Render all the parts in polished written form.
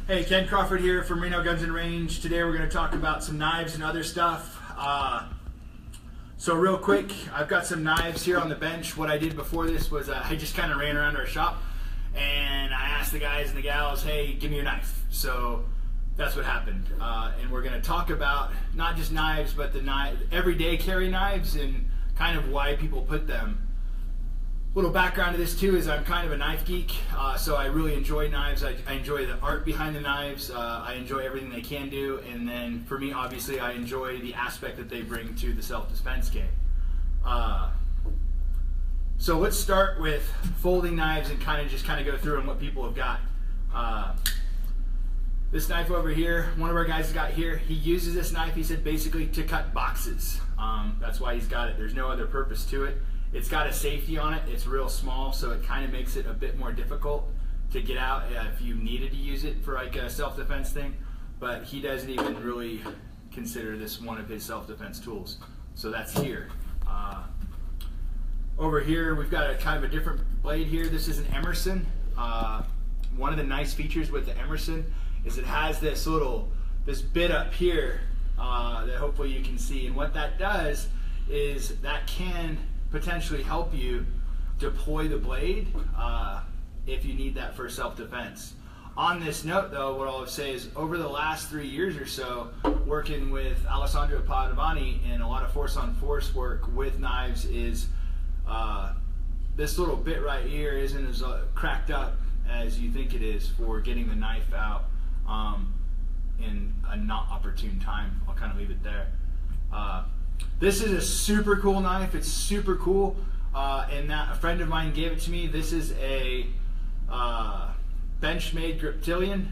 Hey, Ken Crawford here from Reno Guns and Range. Today we're going to talk about some knives and other stuff. So real quick, I've got some knives here on the bench. What I did before this was I just kind of ran around our shop and I asked the guys and the gals, hey, give me your knife. So that's what happened. And we're going to talk about not just knives, but the everyday carry knives and kind of why people put them. Little background to this too is I'm kind of a knife geek, so I really enjoy knives. I enjoy the art behind the knives. I enjoy everything they can do, and then for me, obviously, I enjoy the aspect that they bring to the self-defense game. So let's start with folding knives and kind of go through and what people have got. This knife over here, one of our guys got here. He uses this knife, he said, basically to cut boxes. That's why he's got it. There's no other purpose to it. It's got a safety on it. It's real small, so it kind of makes it a bit more difficult to get out if you needed to use it for like a self-defense thing. But he doesn't even really consider this one of his self-defense tools. So that's here. Over here, we've got a kind of a different blade here. This is an Emerson. One of the nice features with the Emerson is it has this bit up here that hopefully you can see. And what that does is that can potentially help you deploy the blade if you need that for self-defense. On this note though, what I'll say is over the last 3 years or so, working with Alessandro Padovani and a lot of force-on-force work with knives is this little bit right here isn't as cracked up as you think it is for getting the knife out in a not opportune time. I'll kind of leave it there. This is a super cool knife. It's super cool, and that a friend of mine gave it to me. This is a Benchmade Griptilian.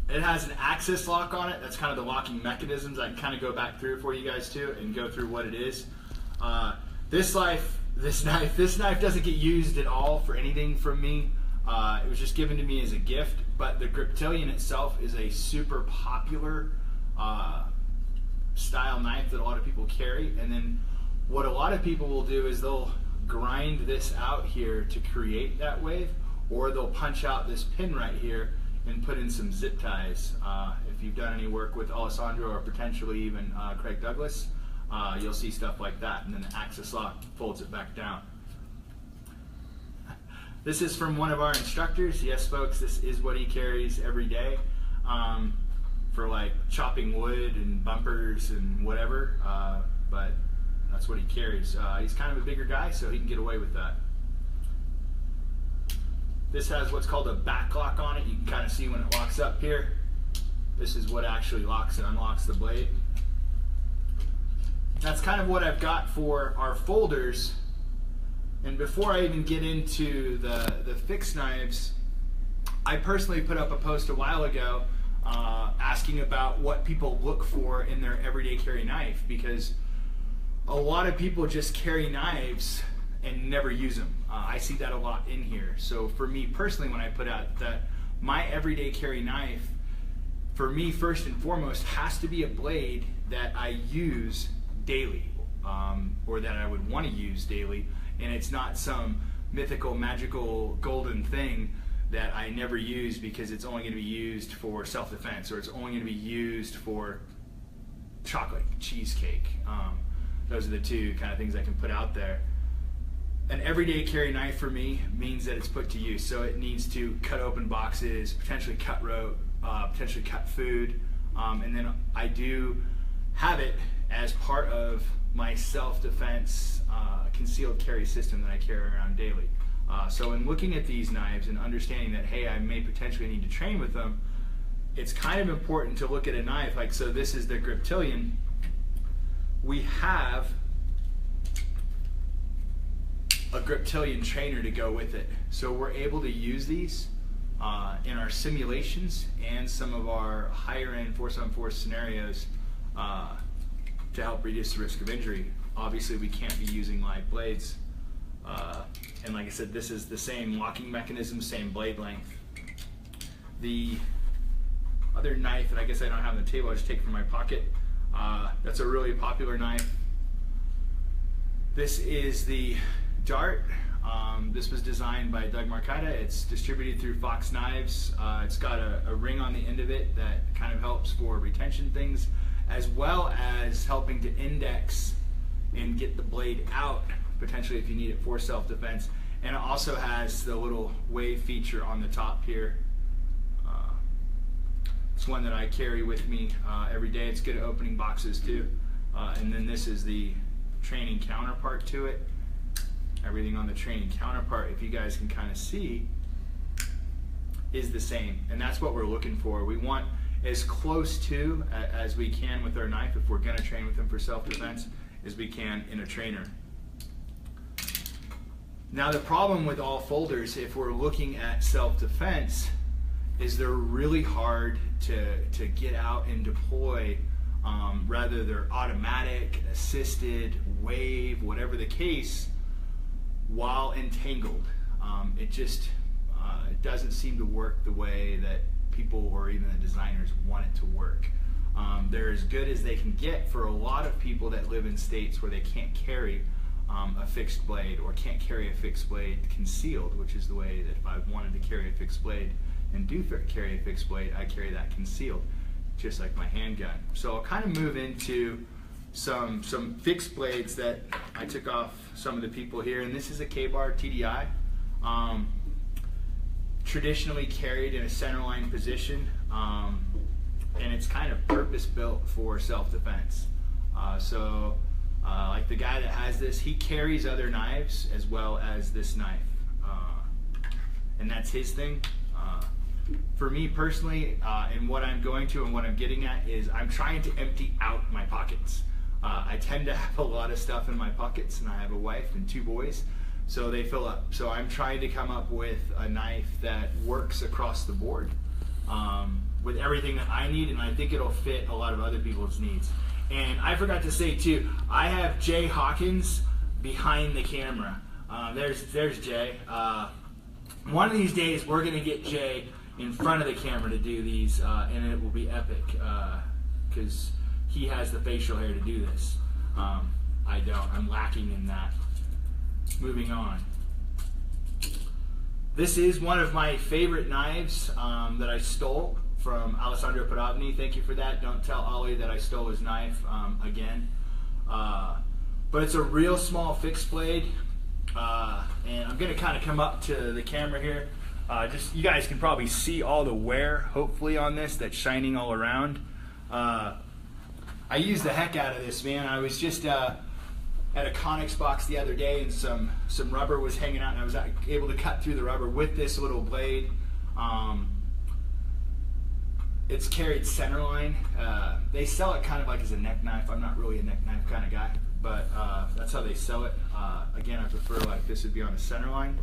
It has an access lock on it. That's kind of the locking mechanisms. I can kind of go back through for you guys too and go through what it is. This knife doesn't get used at all for anything from me. It was just given to me as a gift. But the Griptilian itself is a super popular style knife that a lot of people carry, and then what a lot of people will do is they'll grind this out here to create that wave, or they'll punch out this pin right here and put in some zip ties. If you've done any work with Alessandro or potentially even Craig Douglas, you'll see stuff like that, and then the axis lock folds it back down. This is from one of our instructors. Yes folks, this is what he carries every day. For like chopping wood and bumpers and whatever, but that's what he carries. He's kind of a bigger guy, so he can get away with that. This has what's called a back lock on it. You can kind of see when it locks up here. This is what actually locks and unlocks the blade. That's kind of what I've got for our folders. And before I even get into the fixed knives, I personally put up a post a while ago asking about what people look for in their everyday carry knife, because a lot of people just carry knives and never use them. I see that a lot in here. So for me personally, when I put out that my everyday carry knife, for me first and foremost has to be a blade that I use daily, or that I would want to use daily, and it's not some mythical, magical, golden thing that I never use because it's only going to be used for self-defense, or it's only going to be used for chocolate cheesecake. Those are the two kind of things I can put out there. An everyday carry knife for me means that it's put to use. So it needs to cut open boxes, potentially cut rope, potentially cut food, and then I do have it as part of my self-defense concealed carry system that I carry around daily. So in looking at these knives and understanding that, hey, I may potentially need to train with them, it's kind of important to look at a knife like, so this is the Griptilian. We have a Griptilian trainer to go with it. So we're able to use these in our simulations and some of our higher end force-on-force scenarios to help reduce the risk of injury. Obviously we can't be using live blades. And like I said, this is the same locking mechanism, same blade length. The other knife that I guess I don't have on the table, I just take from my pocket. That's a really popular knife. This is the Dart. This was designed by Doug Marcaida. It's distributed through Fox Knives. It's got a ring on the end of it that kind of helps for retention things, as well as helping to index and get the blade out, potentially if you need it for self-defense. And it also has the little wave feature on the top here. It's one that I carry with me every day. It's good at opening boxes too. And then this is the training counterpart to it. Everything on the training counterpart, if you guys can kind of see, is the same. And that's what we're looking for. We want as close to as we can with our knife, if we're going to train with them for self-defense, as we can in a trainer. Now the problem with all folders, if we're looking at self-defense, is they're really hard to get out and deploy. Rather they're automatic, assisted, wave, whatever the case, while entangled. It just it doesn't seem to work the way that people or even the designers want it to work. They're as good as they can get for a lot of people that live in states where they can't carry a fixed blade, or can't carry a fixed blade concealed, which is the way that if I wanted to carry a fixed blade and do carry a fixed blade, I carry that concealed, just like my handgun. So I'll kind of move into some fixed blades that I took off some of the people here, and this is a K-bar TDI, traditionally carried in a centerline position, and it's kind of purpose built for self-defense. Like the guy that has this, he carries other knives as well as this knife, and that's his thing. For me personally, and what I'm going to and what I'm getting at is I'm trying to empty out my pockets. I tend to have a lot of stuff in my pockets, and I have a wife and 2 boys, so they fill up. So I'm trying to come up with a knife that works across the board with everything that I need, and I think it'll fit a lot of other people's needs. And I forgot to say too, I have Jay Hawkins behind the camera. There's Jay. One of these days we're gonna get Jay in front of the camera to do these, and it will be epic, because he has the facial hair to do this. I don't. I'm lacking in that. Moving on. This is one of my favorite knives that I stole from Alessandro Paravni. Thank you for that. Don't tell Ollie that I stole his knife again. But it's a real small fixed blade, and I'm going to kind of come up to the camera here. Just you guys can probably see all the wear, hopefully, on this that's shining all around. I used the heck out of this, man. I was just at a Conex box the other day, and some rubber was hanging out, and I was able to cut through the rubber with this little blade. It's carried centerline. They sell it kind of like as a neck knife. I'm not really a neck knife kind of guy, but that's how they sell it. Again, I prefer like this would be on a centerline.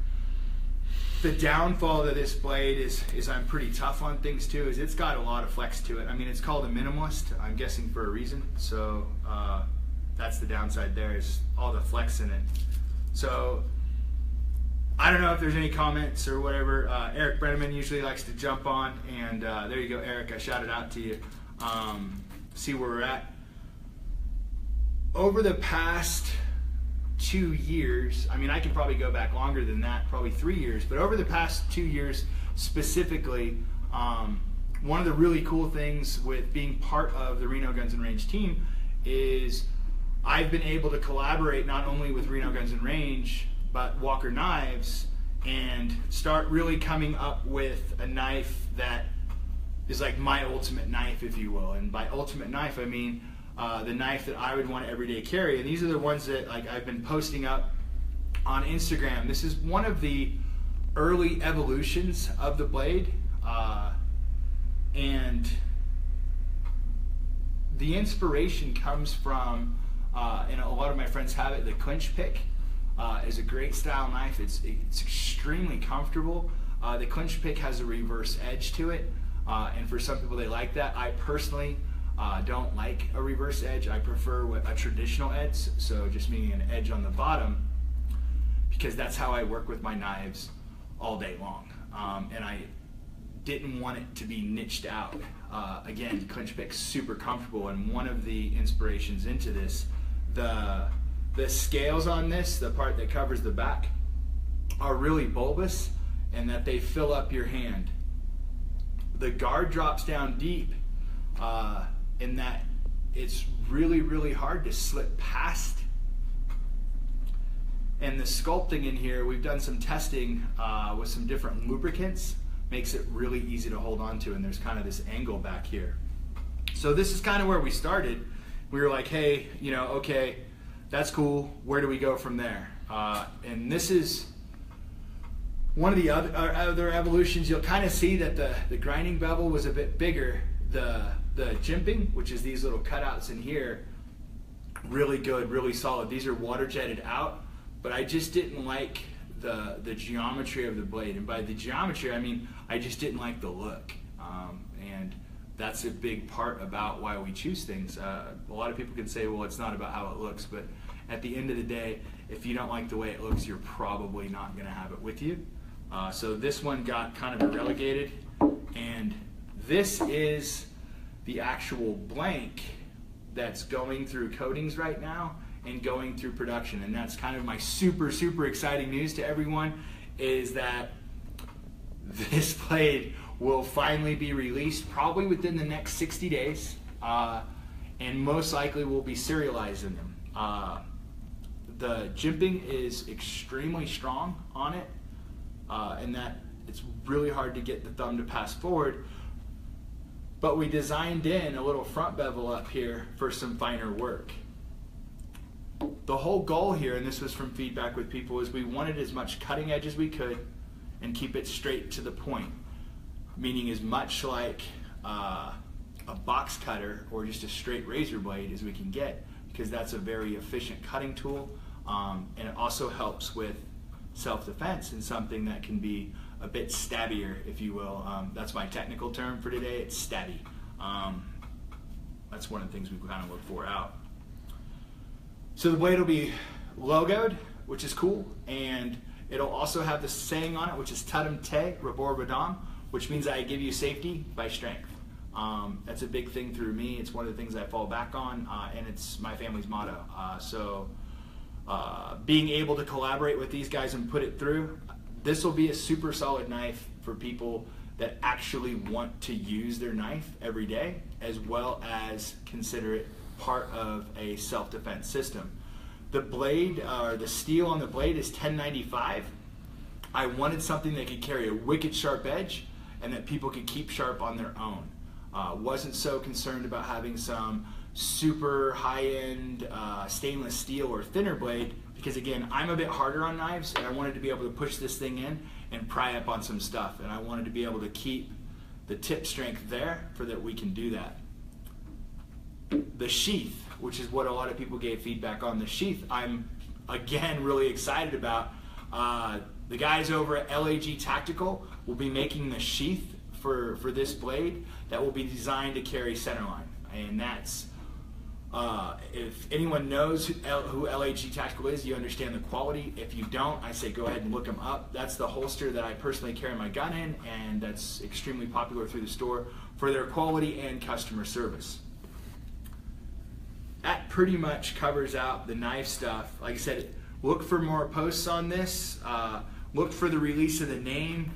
The downfall of this blade is I'm pretty tough on things too, is it's got a lot of flex to it. I mean, it's called a minimalist, I'm guessing for a reason. So that's the downside there, is all the flex in it. So I don't know if there's any comments or whatever. Eric Brenneman usually likes to jump on, and there you go, Eric, I shouted out to you. See where we're at. Over the past 2 years, I mean, I can probably go back longer than that, probably 3 years, but over the past 2 years specifically, one of the really cool things with being part of the Reno Guns and Range team is I've been able to collaborate not only with Reno Guns and Range, but Walker Knives, and start really coming up with a knife that is like my ultimate knife, if you will. And by ultimate knife, I mean the knife that I would want to everyday carry. And these are the ones that like I've been posting up on Instagram. This is one of the early evolutions of the blade, and the inspiration comes from, and a lot of my friends have it, the clinch pick. Is a great style knife. It's extremely comfortable. The clinch pick has a reverse edge to it, and for some people they like that. I personally don't like a reverse edge. I prefer a traditional edge, so just meaning an edge on the bottom, because that's how I work with my knives all day long. And I didn't want it to be niched out. Again, clinch pick's super comfortable, and one of the inspirations into this, the scales on this, the part that covers the back, are really bulbous and that they fill up your hand. The guard drops down deep in that it's really, really hard to slip past. And the sculpting in here, we've done some testing with some different lubricants, makes it really easy to hold on to, and there's kind of this angle back here. So this is kind of where we started. We were like, hey, you know, okay, that's cool, where do we go from there? And this is one of the other evolutions. You'll kind of see that the grinding bevel was a bit bigger. The jimping, which is these little cutouts in here, really good, really solid. These are water jetted out, but I just didn't like the geometry of the blade. And by the geometry, I mean I just didn't like the look. And that's a big part about why we choose things. A lot of people can say, well, it's not about how it looks, but at the end of the day, if you don't like the way it looks, you're probably not going to have it with you. So this one got kind of relegated, and this is the actual blank that's going through coatings right now and going through production. And that's kind of my super, super exciting news to everyone, is that this blade will finally be released probably within the next 60 days, and most likely we'll be serializing them. The jimping is extremely strong on it, and that it's really hard to get the thumb to pass forward, but we designed in a little front bevel up here for some finer work. The whole goal here, and this was from feedback with people, is we wanted as much cutting edge as we could and keep it straight to the point, meaning as much like a box cutter or just a straight razor blade as we can get, because that's a very efficient cutting tool, and it also helps with self-defense and something that can be a bit stabbier, if you will. That's my technical term for today. It's stabby. That's one of the things we kind of look for out. So the blade will be logoed, which is cool, and it'll also have the saying on it, which is Tudum Te Rabor Badam, which means I give you safety by strength. That's a big thing through me. It's one of the things I fall back on, and it's my family's motto. So being able to collaborate with these guys and put it through, this will be a super solid knife for people that actually want to use their knife every day, as well as consider it part of a self-defense system. The blade, or the steel on the blade, is 1095. I wanted something that could carry a wicked sharp edge and that people could keep sharp on their own. Wasn't so concerned about having some super high-end stainless steel or thinner blade, because again, I'm a bit harder on knives, and I wanted to be able to push this thing in and pry up on some stuff, and I wanted to be able to keep the tip strength there for that we can do that. The sheath, which is what a lot of people gave feedback on. The sheath, I'm again really excited about. The guys over at LAG Tactical will be making the sheath for this blade that will be designed to carry centerline, and that's if anyone knows who LAG Tactical is, you understand the quality. If you don't, I say go ahead and look them up. That's the holster that I personally carry my gun in, and that's extremely popular through the store for their quality and customer service. That pretty much covers out the knife stuff. Like I said, look for more posts on this. Look for the release of the name.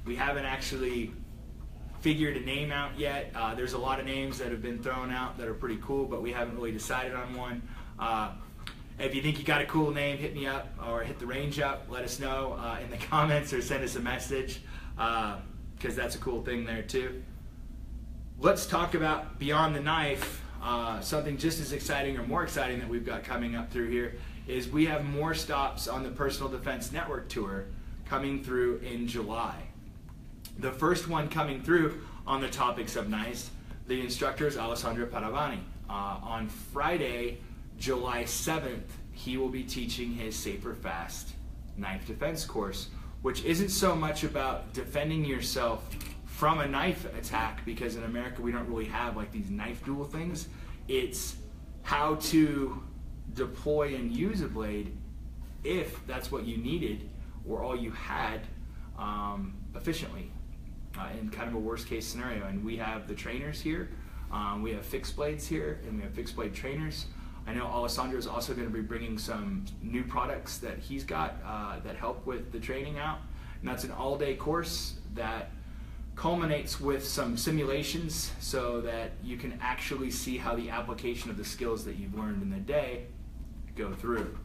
We haven't actually figured a name out yet. There's a lot of names that have been thrown out that are pretty cool, but we haven't really decided on one. If you think you got a cool name, hit me up or hit the range up. Let us know in the comments or send us a message, because that's a cool thing there too. Let's talk about beyond the knife. Something just as exciting or more exciting that we've got coming up through here is we have more stops on the Personal Defense Network Tour coming through in July. The first one coming through on the topics of knives, the instructor is Alessandro Paravani. On Friday, July 7th, he will be teaching his Safer Fast knife defense course, which isn't so much about defending yourself from a knife attack, because in America we don't really have like these knife duel things. It's how to deploy and use a blade if that's what you needed or all you had, efficiently in kind of a worst case scenario. And we have the trainers here, we have fixed blades here, and we have fixed blade trainers. I know Alessandro is also going to be bringing some new products that he's got that help with the training out. And that's an all-day course that culminates with some simulations so that you can actually see how the application of the skills that you've learned in the day go through.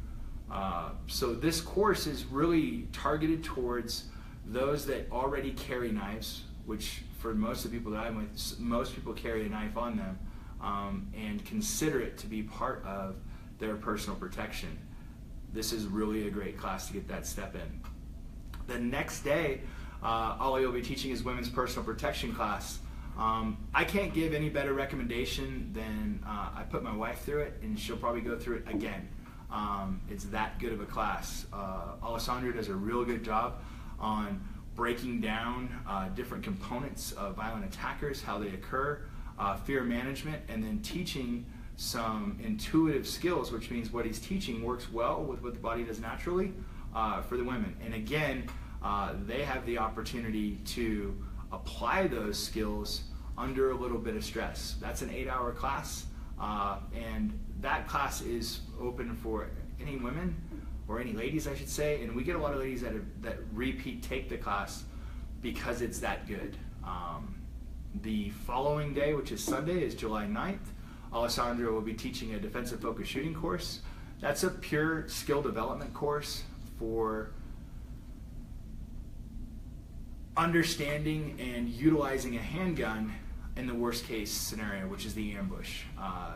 So this course is really targeted towards those that already carry knives, which for most of the people that I'm with, most people carry a knife on them, and consider it to be part of their personal protection. This is really a great class to get that step in. The next day, Ollie will be teaching his women's personal protection class. I can't give any better recommendation than I put my wife through it, and she'll probably go through it again. It's that good of a class. Alessandro does a real good job on breaking down different components of violent attackers, how they occur, fear management, and then teaching some intuitive skills, which means what he's teaching works well with what the body does naturally for the women. And again, they have the opportunity to apply those skills under a little bit of stress. That's an 8-hour class, and that class is open for any women, or any ladies I should say, and we get a lot of ladies that repeat take the class because it's that good. The following day, which is Sunday, is July 9th. Alessandro will be teaching a defensive focus shooting course. That's a pure skill development course for understanding and utilizing a handgun in the worst case scenario, which is the ambush.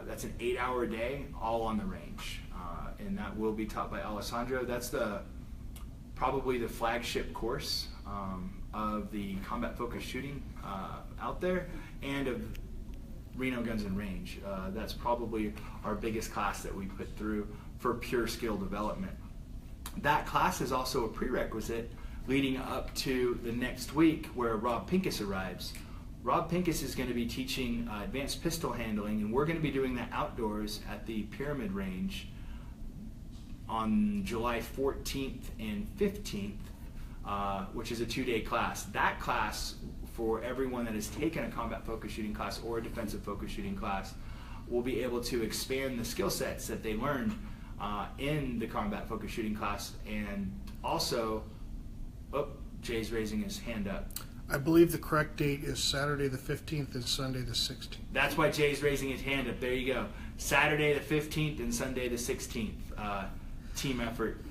That's an 8-hour day, all on the range. And that will be taught by Alessandro. That's probably the flagship course of the combat focused shooting out there, and of Reno Guns and Range. That's probably our biggest class that we put through for pure skill development. That class is also a prerequisite leading up to the next week, where Rob Pincus arrives. Rob Pincus is going to be teaching advanced pistol handling, and we're going to be doing that outdoors at the Pyramid Range on July 14th and 15th, which is a 2-day class. That class, for everyone that has taken a combat focused shooting class or a defensive focused shooting class, will be able to expand the skill sets that they learned in the combat focused shooting class. And also, Jay's raising his hand up. I believe the correct date is Saturday the 15th and Sunday the 16th. That's why Jay's raising his hand up. There you go. Saturday the 15th and Sunday the 16th. Team effort.